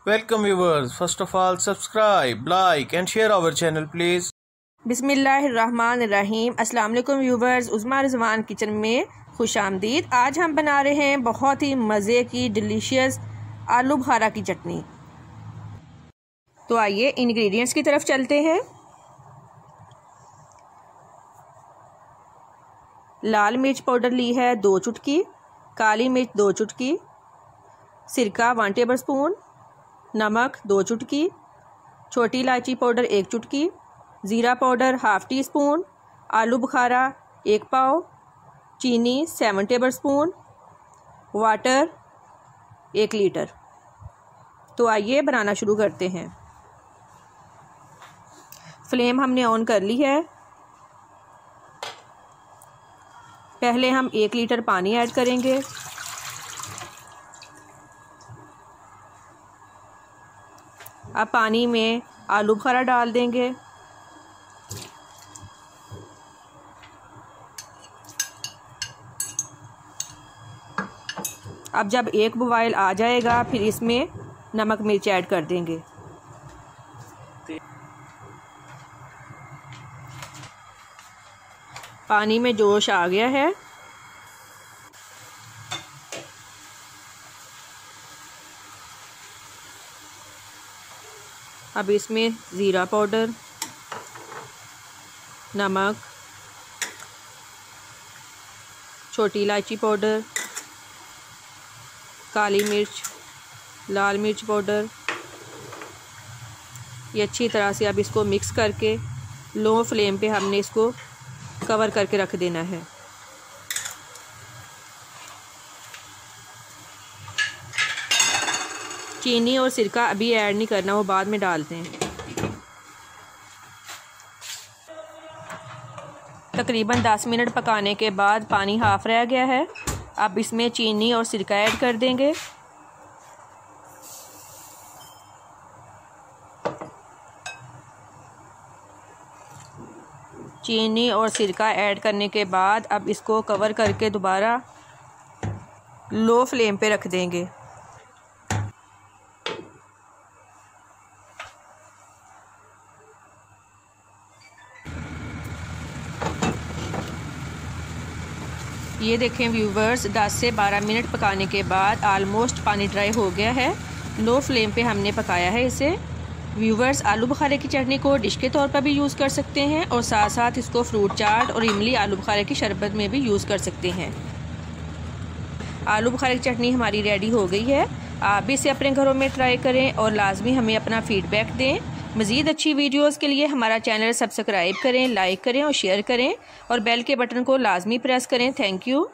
Welcome viewers. First of all, subscribe, like and share our channel please. बिस्मिल्लाहिर्रहमानिर्रहीम। अस्सलाम वालेकुम viewers, उज़्मा Rizwan kitchen में खुश आमदीद। आज हम बना रहे हैं बहुत ही मज़े की डिलीशियस आलू बुखारा की चटनी। तो आइए इंग्रेडिएंट्स की तरफ चलते हैं। लाल मिर्च पाउडर ली है 2 चुटकी, काली मिर्च 2 चुटकी, सिरका 1 टेबल स्पून, नमक 2 चुटकी, छोटी इलायची पाउडर 1 चुटकी, ज़ीरा पाउडर 1/2 टी स्पून, आलू बुखारा 1 पाव, चीनी 7 टेबल स्पून, वाटर 1 लीटर। तो आइए बनाना शुरू करते हैं। फ्लेम हमने ऑन कर ली है। पहले हम 1 लीटर पानी ऐड करेंगे। अब पानी में आलू बुखारा डाल देंगे। अब जब एक बॉयल आ जाएगा फिर इसमें नमक मिर्च ऐड कर देंगे। पानी में जोश आ गया है। अब इसमें ज़ीरा पाउडर, नमक, छोटी इलायची पाउडर, काली मिर्च, लाल मिर्च पाउडर, ये अच्छी तरह से अब इसको मिक्स करके लो फ्लेम पे हमने इसको कवर करके रख देना है। चीनी और सिरका अभी ऐड नहीं करना, वो बाद में डालते हैं। तकरीबन 10 मिनट पकाने के बाद पानी हाफ रह गया है। अब इसमें चीनी और सिरका ऐड कर देंगे। चीनी और सिरका ऐड करने के बाद अब इसको कवर करके दोबारा लो फ्लेम पे रख देंगे। ये देखें व्यूवर्स, 10 से 12 मिनट पकाने के बाद आलमोस्ट पानी ड्राई हो गया है। लो फ्लेम पे हमने पकाया है इसे। व्यूवर्स, आलू बुखारे की चटनी को डिश के तौर पर भी यूज़ कर सकते हैं और साथ साथ इसको फ्रूट चाट और इमली आलू बुखारे की शरबत में भी यूज़ कर सकते हैं। आलू बुखारे की चटनी हमारी रेडी हो गई है। आप भी इसे अपने घरों में ट्राई करें और लाजमी हमें अपना फ़ीडबैक दें। मज़ीद अच्छी वीडियोस के लिए हमारा चैनल सब्सक्राइब करें, लाइक करें और शेयर करें और बेल के बटन को लाजमी प्रेस करें। Thank you.